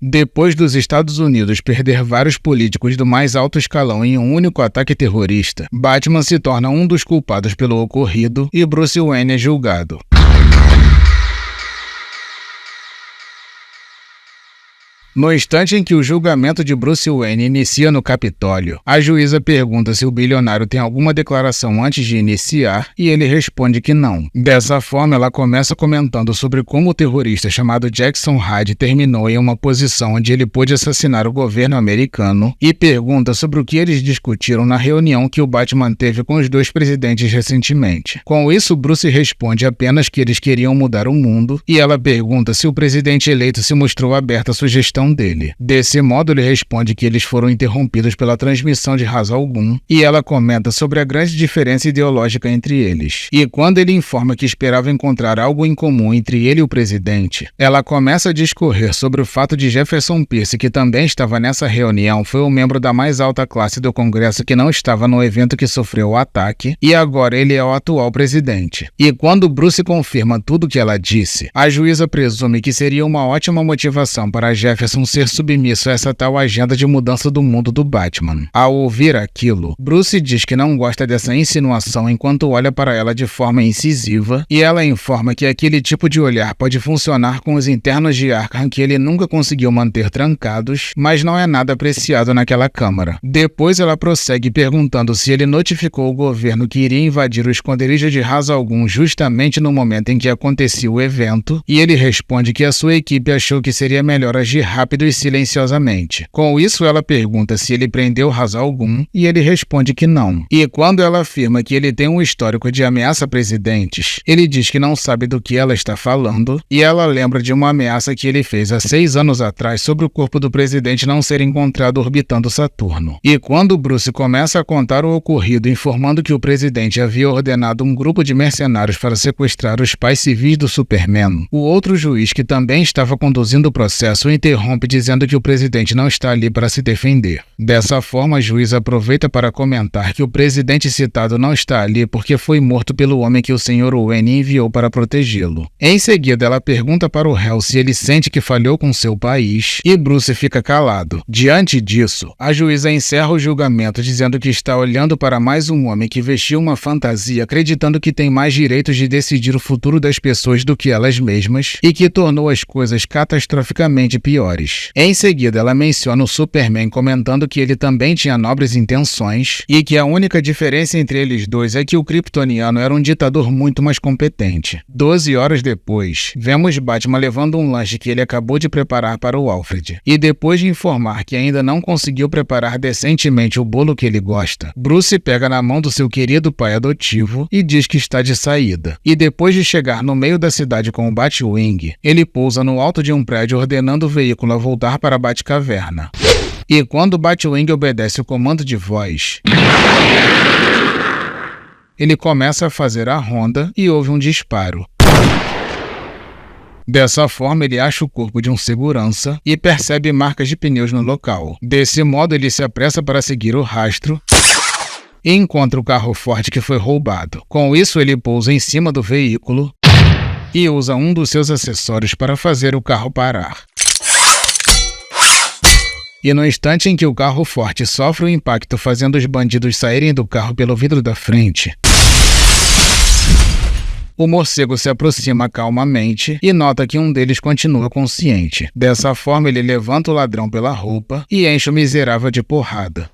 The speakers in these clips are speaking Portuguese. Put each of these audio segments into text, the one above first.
Depois dos Estados Unidos perder vários políticos do mais alto escalão em um único ataque terrorista, Batman se torna um dos culpados pelo ocorrido e Bruce Wayne é julgado. No instante em que o julgamento de Bruce Wayne inicia no Capitólio, a juíza pergunta se o bilionário tem alguma declaração antes de iniciar e ele responde que não. Dessa forma, ela começa comentando sobre como o terrorista chamado Jackson Hyde terminou em uma posição onde ele pôde assassinar o governo americano e pergunta sobre o que eles discutiram na reunião que o Batman teve com os dois presidentes recentemente. Com isso, Bruce responde apenas que eles queriam mudar o mundo e ela pergunta se o presidente eleito se mostrou aberto à sugestão dele. Desse modo, ele responde que eles foram interrompidos pela transmissão de Ra's al Ghul e ela comenta sobre a grande diferença ideológica entre eles. E quando ele informa que esperava encontrar algo em comum entre ele e o presidente, ela começa a discorrer sobre o fato de Jefferson Pierce, que também estava nessa reunião, foi um membro da mais alta classe do Congresso que não estava no evento que sofreu o ataque e agora ele é o atual presidente. E quando Bruce confirma tudo o que ela disse, a juíza presume que seria uma ótima motivação para Jefferson ser submisso a essa tal agenda de mudança do mundo do Batman. Ao ouvir aquilo, Bruce diz que não gosta dessa insinuação enquanto olha para ela de forma incisiva e ela informa que aquele tipo de olhar pode funcionar com os internos de Arkham que ele nunca conseguiu manter trancados, mas não é nada apreciado naquela câmara. Depois ela prossegue perguntando se ele notificou o governo que iria invadir o esconderijo de Ra's al Ghul justamente no momento em que acontecia o evento e ele responde que a sua equipe achou que seria melhor agir rápido e silenciosamente. Com isso, ela pergunta se ele prendeu Ra's al Ghul e ele responde que não. E quando ela afirma que ele tem um histórico de ameaça a presidentes, ele diz que não sabe do que ela está falando e ela lembra de uma ameaça que ele fez há 6 anos atrás sobre o corpo do presidente não ser encontrado orbitando Saturno. E quando Bruce começa a contar o ocorrido, informando que o presidente havia ordenado um grupo de mercenários para sequestrar os pais civis do Superman, o outro juiz que também estava conduzindo o processo interrompe dizendo que o presidente não está ali para se defender. Dessa forma, a juíza aproveita para comentar que o presidente citado não está ali porque foi morto pelo homem que o Sr. Wayne enviou para protegê-lo. Em seguida, ela pergunta para o réu se ele sente que falhou com seu país e Bruce fica calado. Diante disso, a juíza encerra o julgamento dizendo que está olhando para mais um homem que vestiu uma fantasia acreditando que tem mais direitos de decidir o futuro das pessoas do que elas mesmas e que tornou as coisas catastroficamente piores. Em seguida, ela menciona o Superman comentando que ele também tinha nobres intenções e que a única diferença entre eles dois é que o kryptoniano era um ditador muito mais competente. 12 horas depois, vemos Batman levando um lanche que ele acabou de preparar para o Alfred. E depois de informar que ainda não conseguiu preparar decentemente o bolo que ele gosta, Bruce pega na mão do seu querido pai adotivo e diz que está de saída. E depois de chegar no meio da cidade com o Batwing, ele pousa no alto de um prédio ordenando o veículo a voltar para a Batcaverna. E quando o Batwing obedece o comando de voz, ele começa a fazer a ronda e houve um disparo. Dessa forma, ele acha o corpo de um segurança e percebe marcas de pneus no local. Desse modo, ele se apressa para seguir o rastro e encontra o carro forte que foi roubado. Com isso, ele pousa em cima do veículo e usa um dos seus acessórios para fazer o carro parar. E no instante em que o carro forte sofre o impacto fazendo os bandidos saírem do carro pelo vidro da frente, o morcego se aproxima calmamente e nota que um deles continua consciente. Dessa forma, ele levanta o ladrão pela roupa e enche o miserável de porrada.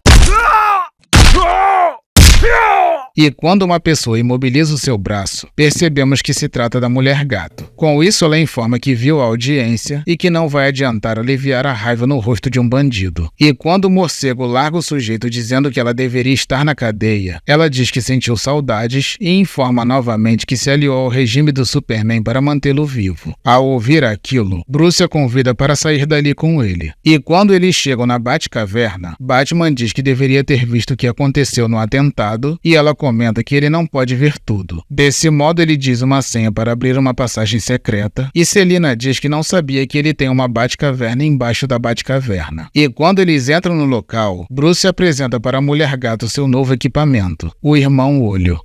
E quando uma pessoa imobiliza o seu braço, percebemos que se trata da Mulher Gato. Com isso, ela informa que viu a audiência e que não vai adiantar aliviar a raiva no rosto de um bandido. E quando o morcego larga o sujeito dizendo que ela deveria estar na cadeia, ela diz que sentiu saudades e informa novamente que se aliou ao regime do Superman para mantê-lo vivo. Ao ouvir aquilo, Bruce a convida para sair dali com ele. E quando eles chegam na Batcaverna, Batman diz que deveria ter visto o que aconteceu no atentado e ela comenta que ele não pode ver tudo. Desse modo, ele diz uma senha para abrir uma passagem secreta e Selina diz que não sabia que ele tem uma Batcaverna embaixo da Batcaverna. E quando eles entram no local, Bruce apresenta para a Mulher Gato seu novo equipamento, o Irmão Olho.